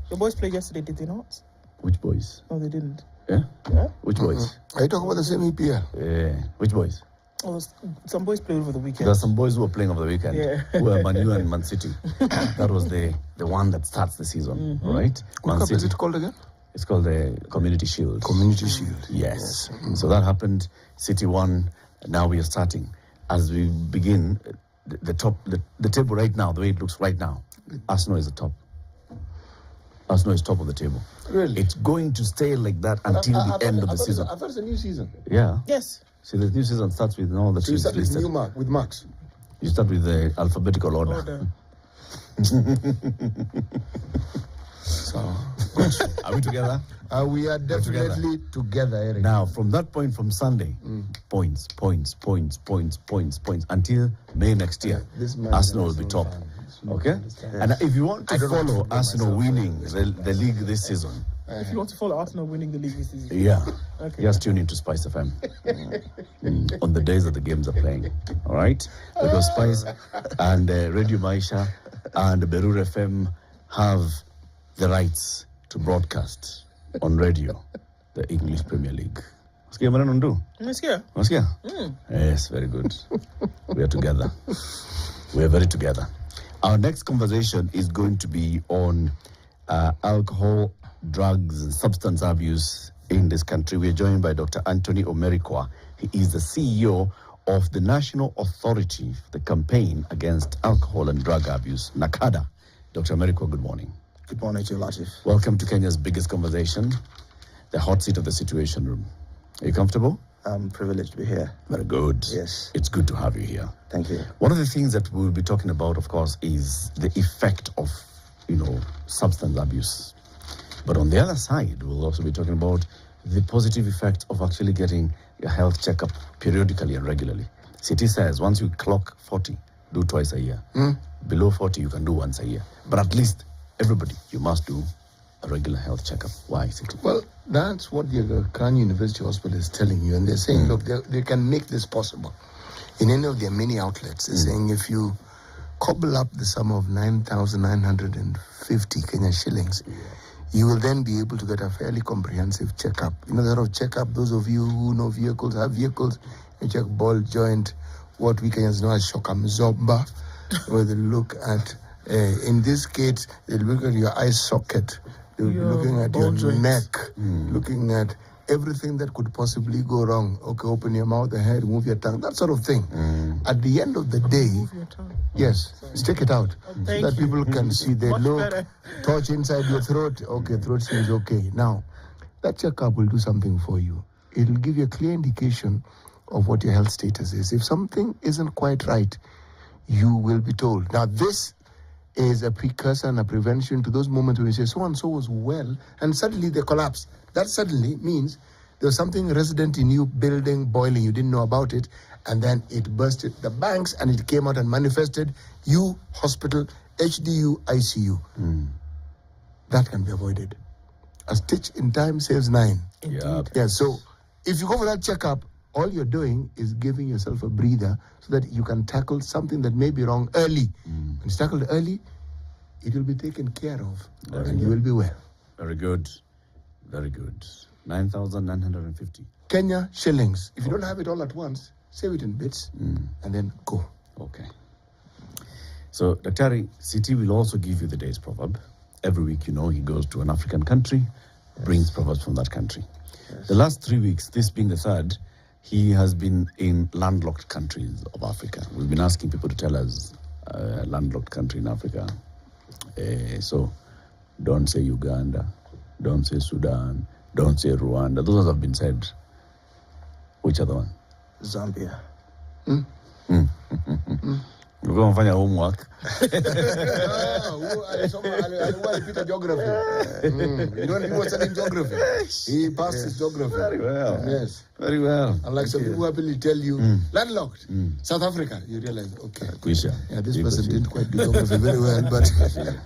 The boys played yesterday, did they not? Which boys? No, they didn't. Yeah? Yeah? Which boys? Are you talking about the same EPL? Yeah. Which boys? Oh, some boys played over the weekend. There are some boys who were playing over the weekend. Yeah. Who were Man U and Man City. That was the one that starts the season, right? What cup is it called again? It's called the Community Shield. Community Shield. Yes. So that happened. City won. Now we are starting. As we begin, the table right now, the way it looks right now, Arsenal is the top. Arsenal is top of the table. Really? It's going to stay like that until the end of the season. I thought it's a new season. Yeah. Yes. See, the new season starts with all the So you teams start with listed. with marks. You start with the alphabetical order. So Are we together? we are definitely together, Eric. Now, from that point, from Sunday, points, until May next year, This man Arsenal will is be so top. fun. Okay? And if you want to don't follow want to Arsenal myself winning the league this season, If you want to follow Arsenal winning the league this season. yeah, Okay. just tune into Spice FM on the days that the games are playing. All right? Because Spice and Radio Maisha and Berur FM have the rights to broadcast on radio the English Premier League. Wasikia maneno ndu? Umesikia? Wasikia? Yes, very good. We are together. We are very together. Our next conversation is going to be on alcohol, drugs, and substance abuse in this country. We are joined by Dr. Anthony Omerikwa. He is the CEO of the National Authority, the campaign against alcohol and drug abuse, NACADA. Dr. Omerikwa, good morning. Good morning to you, Latif. Welcome to Kenya's biggest conversation, the hot seat of the Situation Room. Are you comfortable? I'm privileged to be here. Very good. Yes. It's good to have you here. Thank you. One of the things that we'll be talking about, of course, is the effect of, substance abuse. But on the other side, we'll also be talking about the positive effect of actually getting your health checkup periodically and regularly. City says once you clock 40, do twice a year. Below 40, you can do once a year. But at least everybody, you must do a regular health checkup. Why, City? Well, that's what the Crown University Hospital is telling you. And they're saying, look, they can make this possible. In any of their many outlets, they're saying if you cobble up the sum of 9,950 Kenya shillings, you will then be able to get a fairly comprehensive checkup. That of checkup, those of you who know vehicles, have vehicles, you check ball joint, what we Kenyans know as shock absorber, where they look at, in this case, they look at your eye socket, they're looking at your neck, looking at everything that could possibly go wrong. Okay, open your mouth, the head, move your tongue, that sort of thing. At the end of the day, Move your tongue. yes, stick it out so thank that you. people can see. They Much look, better. touch inside your throat. Okay, throat seems okay. Now, that checkup will do something for you. It'll give you a clear indication of what your health status is. If something isn't quite right, you will be told. Now, this is a precursor and a prevention to those moments when you say so-and-so was well, and suddenly they collapse. That suddenly means there was something resident in you building, boiling, you didn't know about it, and then it bursted the banks and it came out and manifested. You, hospital, HDU, ICU. That can be avoided. A stitch in time saves 9. Indeed. Yeah, so if you go for that checkup, all you're doing is giving yourself a breather so that you can tackle something that may be wrong early. When it's tackled early, it will be taken care of, and you will be well. Very good. Very good. 9,950. Kenya shillings. If you don't have it all at once, save it in bits, and then go. Okay. So, Daktari, City will also give you the day's proverb. Every week, he goes to an African country, brings proverbs from that country. The last 3 weeks, this being the third, he has been in landlocked countries of Africa. We've been asking people to tell us a landlocked country in Africa. So, don't say Uganda, don't say Sudan, don't say Rwanda. Those have been said. Which other one? Zambia. We're going to find your homework. I repeat geography. He was studying geography. He passed his geography. Very well. Yes. Very well. Unlike some people who happily tell you, landlocked, South Africa, you realize, okay. Quisha. Yeah, this person didn't quite do geography very well, but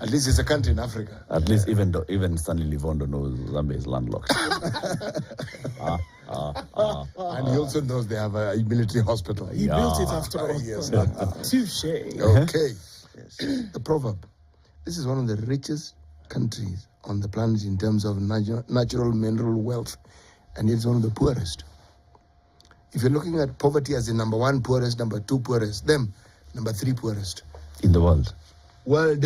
at least it's a country in Africa. At least even Stanley Livondo knows Zambia is landlocked. And he also knows they have a military hospital. He built it after all. Yes. Touché. Okay. The proverb. This is one of the richest countries on the planet in terms of natural mineral wealth, and it's one of the poorest. If you're looking at poverty as the number 1 poorest, number 2 poorest, them, number 3 poorest. In the world. World.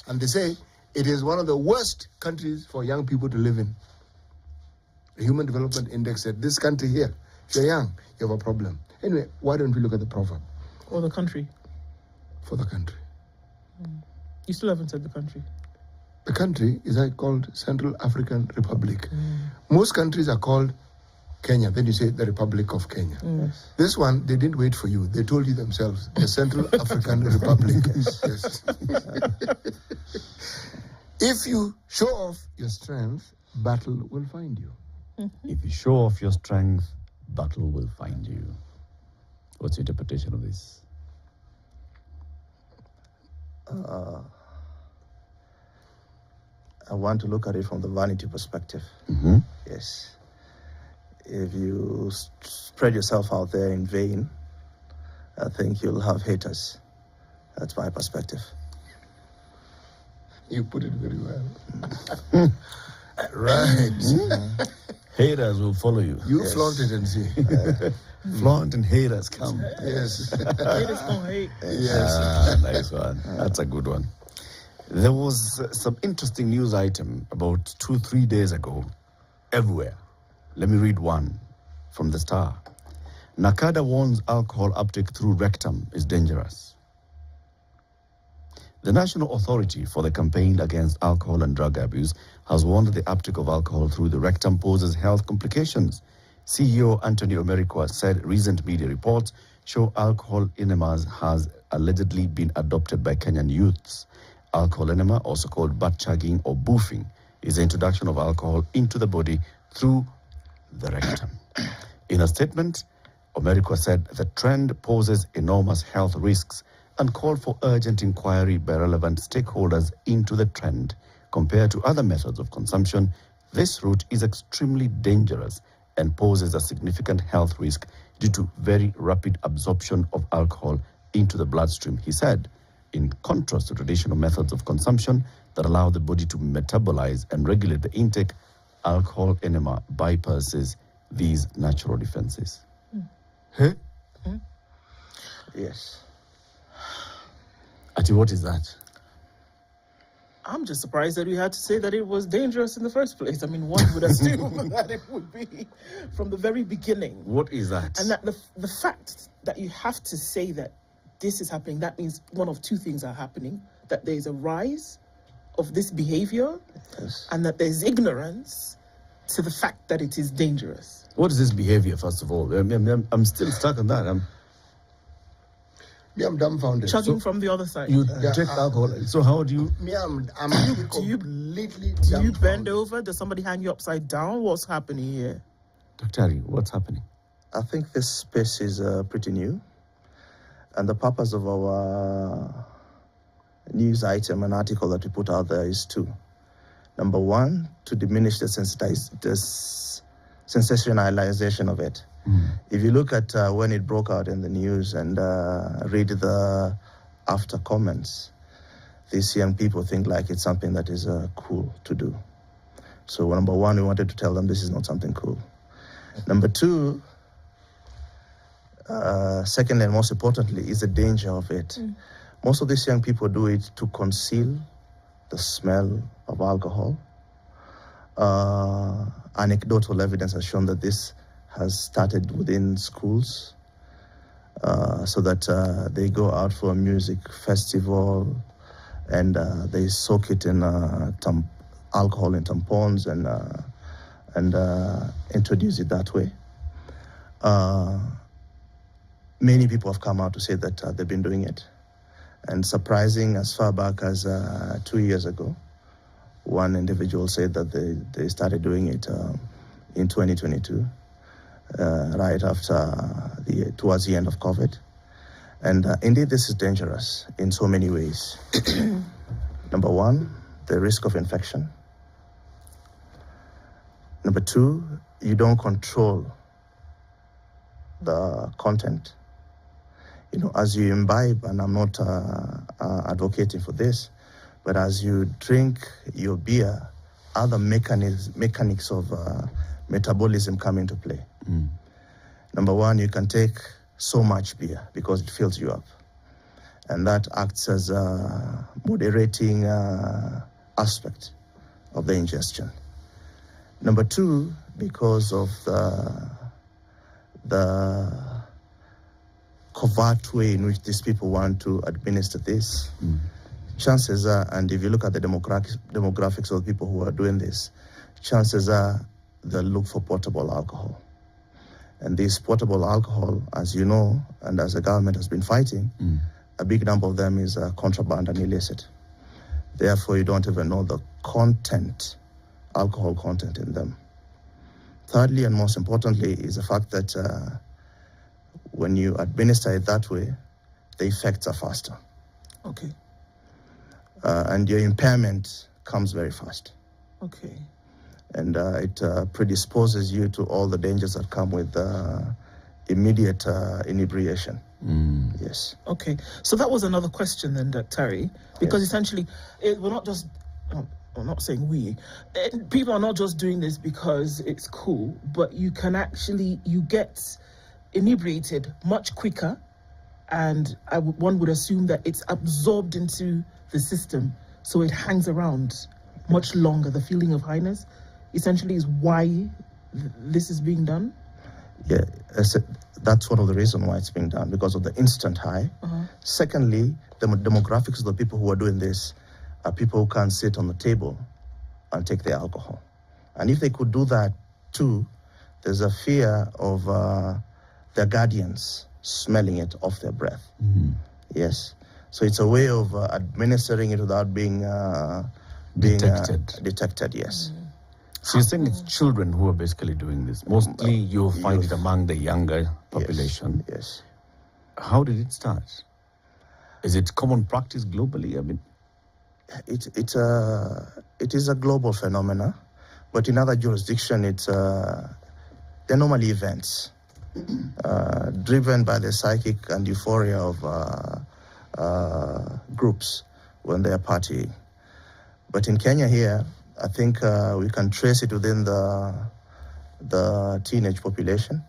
And they say it is one of the worst countries for young people to live in. The Human Development Index said this country here, if you're young, you have a problem. Anyway, why don't we look at the proverb? Or the country. For the country. You still haven't said the country. The country is called Central African Republic. Most countries are called Kenya. Then you say the Republic of Kenya. This one, they didn't wait for you. They told you themselves. The Central African Republic. Yes. If you show off your strength, battle will find you. If you show off your strength, battle will find you. What's your interpretation of this? I want to look at it from the vanity perspective. Yes. If you spread yourself out there in vain, I think you'll have haters. That's my perspective. You put it very well. Right. Haters will follow you. You flaunt it and see. Flaunt and haters come. Yes. Haters don't hate. Yes. Nice one. That's a good one. There was some interesting news item about 2-3 days ago everywhere. Let me read one from the Star. Nakada warns alcohol uptake through rectum is dangerous. The National Authority for the Campaign Against Alcohol and Drug Abuse has warned that the uptake of alcohol through the rectum poses health complications. CEO Anthony Omerikwa said recent media reports show alcohol enemas has allegedly been adopted by Kenyan youths. Alcohol enema, also called butt chugging or boofing, is the introduction of alcohol into the body through the rectum. In a statement, Omerikwa said the trend poses enormous health risks and called for urgent inquiry by relevant stakeholders into the trend. Compared to other methods of consumption, this route is extremely dangerous and poses a significant health risk due to very rapid absorption of alcohol into the bloodstream, he said, in contrast to traditional methods of consumption that allow the body to metabolize and regulate the intake. Alcohol enema bypasses these natural defenses. Huh? Yes. Ati, what is that? I'm just surprised that we had to say that it was dangerous in the first place. I mean, one would assume that it would be from the very beginning. What is that? And that the fact that you have to say that this is happening, that means one of two things are happening. That there's a rise of this behavior, Yes. and that there's ignorance to the fact that it is dangerous. What is this behavior, first of all? I'm still stuck on that. Me, I'm dumbfounded. Chugging from the other side. You take alcohol. So how do you... Me, I'm completely Do you bend dumbfounded. over? Does somebody hang you upside down? What's happening here? Dr. Ari, what's happening? I think this space is pretty new. And the purpose of our news item and article that we put out there is two. Number one, to diminish the sensationalization of it. If you look at when it broke out in the news and read the after comments, these young people think like it's something that is cool to do. So number one, we wanted to tell them this is not something cool. Number two, secondly and most importantly, is the danger of it. Most of these young people do it to conceal the smell of alcohol. Anecdotal evidence has shown that this has started within schools, so that they go out for a music festival and they soak it in alcohol in tampons and introduce it that way. Many people have come out to say that they've been doing it. And surprising, as far back as 2 years ago, one individual said that they started doing it in 2022, right after towards the end of COVID. And indeed, this is dangerous in so many ways. Number one, the risk of infection. Number two, you don't control the content. You know, as you imbibe, and I'm not advocating for this, But as you drink your beer, other mechanics of metabolism come into play. Number one, you can take so much beer because it fills you up. And that acts as a moderating aspect of the ingestion. Number two, because of the covert way in which these people want to administer this, chances are, and if you look at the demographics of the people who are doing this, chances are they'll look for portable alcohol. And this portable alcohol, as you know, and as the government has been fighting, a big number of them is contraband and illicit. Therefore, you don't even know the content, alcohol content in them. Thirdly, and most importantly, is the fact that when you administer it that way, the effects are faster. Okay. And your impairment comes very fast. Okay. And it predisposes you to all the dangers that come with immediate inebriation. Yes. Okay. So that was another question then, Terry, because essentially, we're not just, I'm not saying we, people are not just doing this because it's cool, but you can actually, you get inebriated much quicker, and one would assume that it's absorbed into the system, so it hangs around much longer. The feeling of highness essentially is why this is being done? Yeah, that's one of the reasons why it's being done, because of the instant high. Secondly, the demographics of the people who are doing this are people who can't sit on the table and take their alcohol. And if they could do that too, there's a fear of their guardians smelling it off their breath. Yes. So it's a way of administering it without being detected, yes. So you're saying it's children who are basically doing this. Mostly you'll find it among the younger population. Yes. How did it start? Is it common practice globally? I mean, it is a global phenomena, but in other jurisdictions, they're normally events driven by the psychic and euphoria of groups when they are partying. But in Kenya here, I think we can trace it within the teenage population,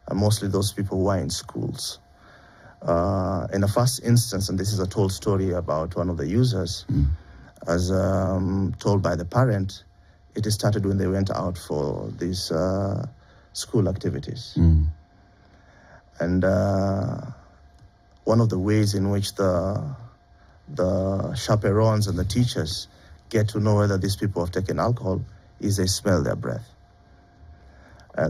and mostly those people who are in schools. In the first instance, and this is a told story about one of the users, as told by the parent, it started when they went out for these school activities. And one of the ways in which the chaperones and the teachers get to know whether these people have taken alcohol is they smell their breath.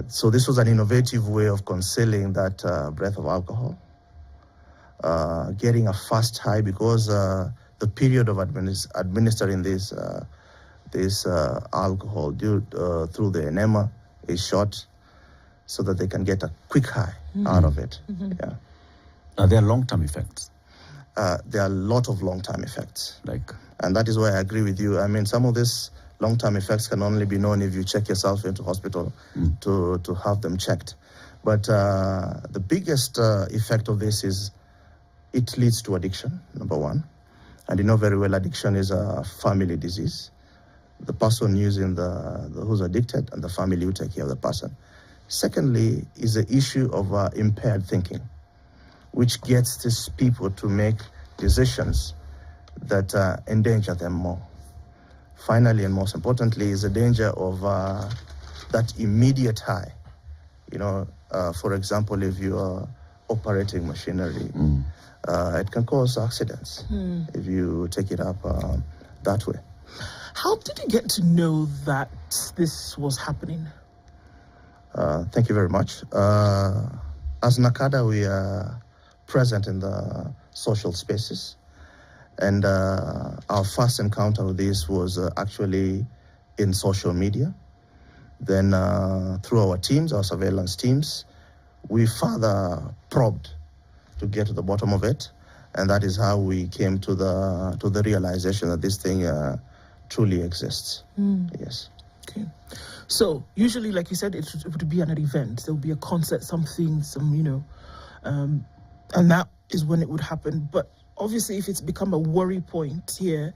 So this was an innovative way of concealing that breath of alcohol, getting a fast high, because the period of administering this alcohol through the enema is short, so that they can get a quick high out of it. Yeah. Are there long-term effects? There are a lot of long-term effects. And that is why I agree with you. I mean, some of these long-term effects can only be known if you check yourself into hospital to have them checked. But the biggest effect of this is it leads to addiction, number one. And you know very well addiction is a family disease. The person using who's addicted and the family who take care of the person. Secondly is the issue of impaired thinking, which gets these people to make decisions that endanger them more. Finally, and most importantly, is the danger of that immediate high. You know, for example, if you are operating machinery, it can cause accidents if you take it up that way. How did you get to know that this was happening? Thank you very much. As NACADA, we are present in the social spaces. And our first encounter with this was actually in social media. Then through our teams, our surveillance teams, we further probed to get to the bottom of it. And that is how we came to the realization that this thing truly exists. Yes. Okay. So usually, like you said, it would be an event. There would be a concert, something, and that is when it would happen. But obviously, if it's become a worry point here,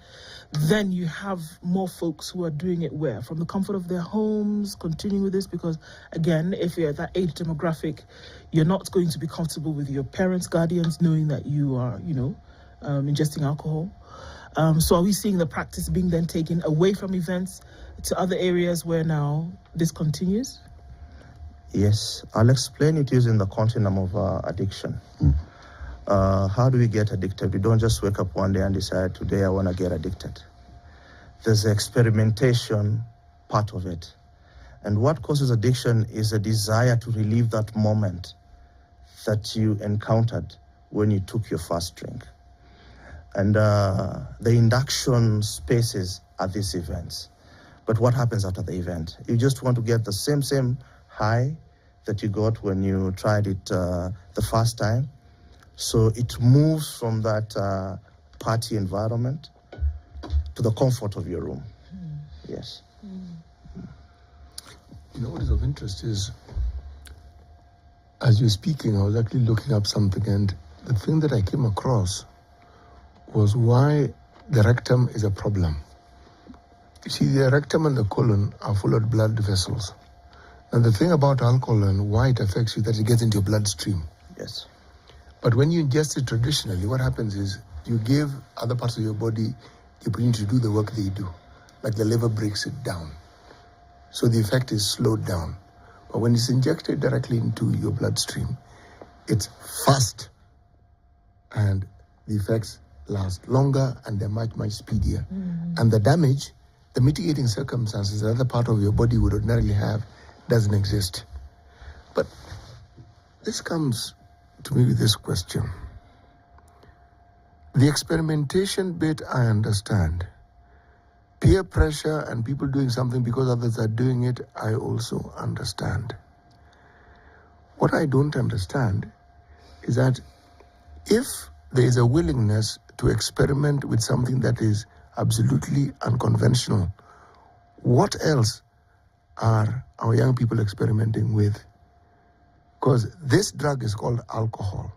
then you have more folks who are doing it where? From the comfort of their homes, continuing with this, because again, if you're at that age demographic, you're not going to be comfortable with your parents, guardians, knowing that you are, ingesting alcohol. So are we seeing the practice being then taken away from events to other areas where now this continues? Yes, I'll explain it using the continuum of addiction. How do we get addicted? We don't just wake up one day and decide, today I want to get addicted. There's the experimentation part of it. And what causes addiction is a desire to relive that moment that you encountered when you took your first drink. And the induction spaces are these events. But what happens after the event? You just want to get the same high that you got when you tried it the first time. So it moves from that party environment to the comfort of your room. Yes. You know what is of interest is, as you're speaking, I was actually looking up something, and the thing that I came across was why the rectum is a problem. You see, the rectum and the colon are full of blood vessels. And the thing about alcohol and why it affects you, that it gets into your bloodstream. Yes. But when you ingest it traditionally, what happens is you give other parts of your body the opportunity to do the work they do. Like the liver breaks it down. So the effect is slowed down. But when it's injected directly into your bloodstream, it's fast. And the effects last longer and they're much, much speedier. And the damage, the mitigating circumstances that other part of your body would ordinarily have doesn't exist. But this comes to me with this question. The experimentation bit, I understand. Peer pressure and people doing something because others are doing it, I also understand. What I don't understand is that if there is a willingness to experiment with something that is absolutely unconventional, what else are our young people experimenting with? Because this drug is called alcohol.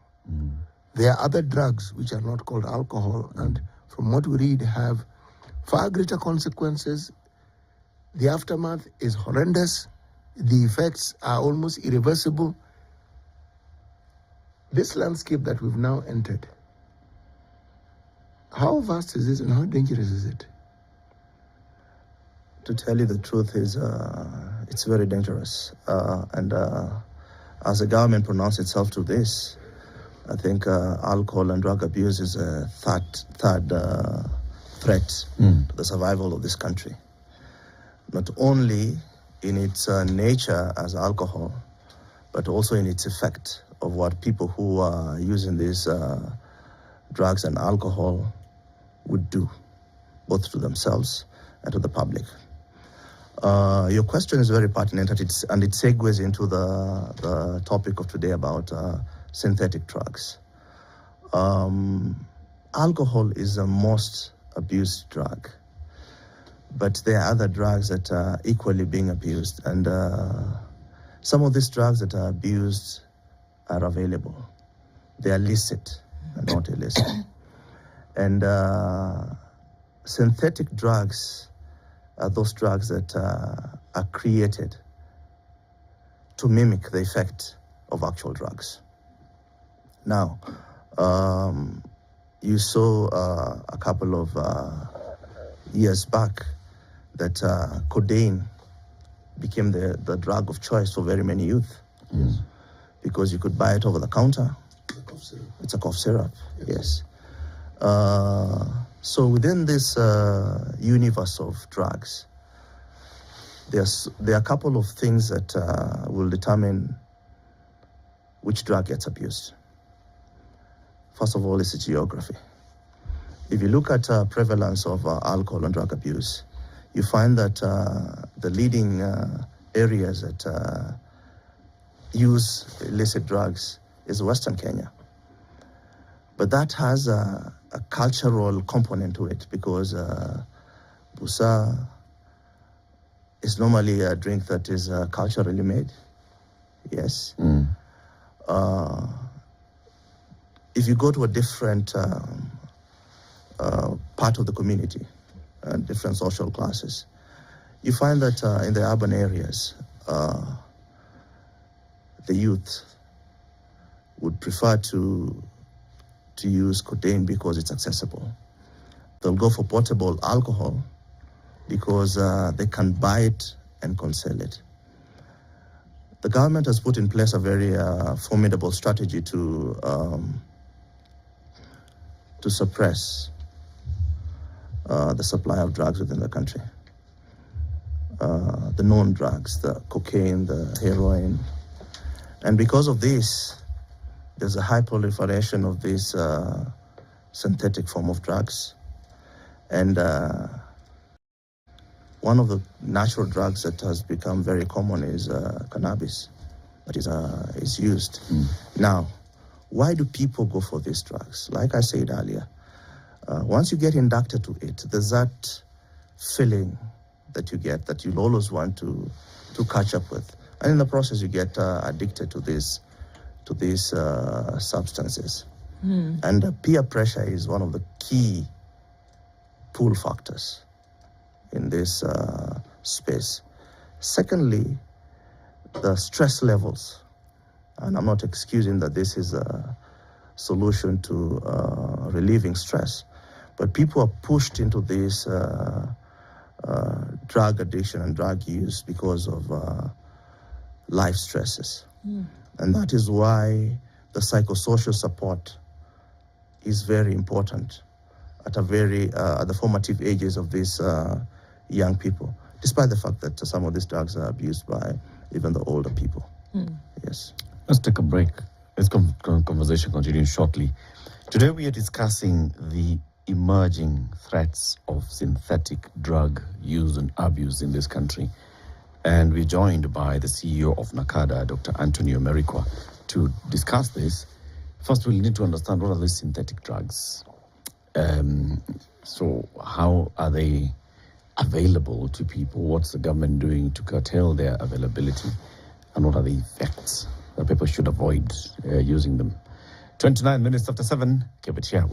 There are other drugs which are not called alcohol, and from what we read have far greater consequences. The aftermath is horrendous. The effects are almost irreversible. This landscape that we've now entered, how vast is this and how dangerous is it? To tell you the truth is, it's very dangerous. And as the government pronounced itself to this, I think alcohol and drug abuse is a third threat to the survival of this country. Not only in its nature as alcohol, but also in its effect of what people who are using these drugs and alcohol would do, both to themselves and to the public. Your question is very pertinent, and it segues into the topic of today about synthetic drugs. Alcohol is the most abused drug, but there are other drugs that are equally being abused, and some of these drugs that are abused are available. They are licit and not illicit. And synthetic drugs are those drugs that are created to mimic the effect of actual drugs. Now, you saw a couple of years back that codeine became the drug of choice for very many youth. Because you could buy it over the counter. It's a cough syrup, yes. So within this universe of drugs, there are a couple of things that will determine which drug gets abused. First of all, is its geography. If you look at prevalence of alcohol and drug abuse, you find that the leading areas that use illicit drugs is Western Kenya. But that has a cultural component to it, because busa is normally a drink that is culturally made. Yes. If you go to a different part of the community and different social classes, you find that in the urban areas, the youth would prefer to use cocaine because it's accessible. They'll go for portable alcohol because they can buy it and conceal it. The government has put in place a very formidable strategy to suppress the supply of drugs within the country. The known drugs, the cocaine, the heroin. And because of this, there's a high proliferation of this synthetic form of drugs. And one of the natural drugs that has become very common is cannabis, that is used. Now, why do people go for these drugs? Like I said earlier, once you get inducted to it, there's that feeling that you get that you'll always want to catch up with. And in the process, you get addicted to these substances. And peer pressure is one of the key pull factors in this space. Secondly, the stress levels. And I'm not excusing that this is a solution to relieving stress, but people are pushed into this drug addiction and drug use because of life stresses. And that is why the psychosocial support is very important at the formative ages of these young people, despite the fact that some of these drugs are abused by even the older people. Yes. Let's take a break. This conversation continues shortly. Today we are discussing the emerging threats of synthetic drug use and abuse in this country. And we're joined by the CEO of NACADA, Dr. Antonio Merikwa, to discuss this. First, we'll need to understand what are these synthetic drugs. So how are they available to people? What's the government doing to curtail their availability? And what are the effects that people should avoid using them? 29 minutes after 7, keep it here.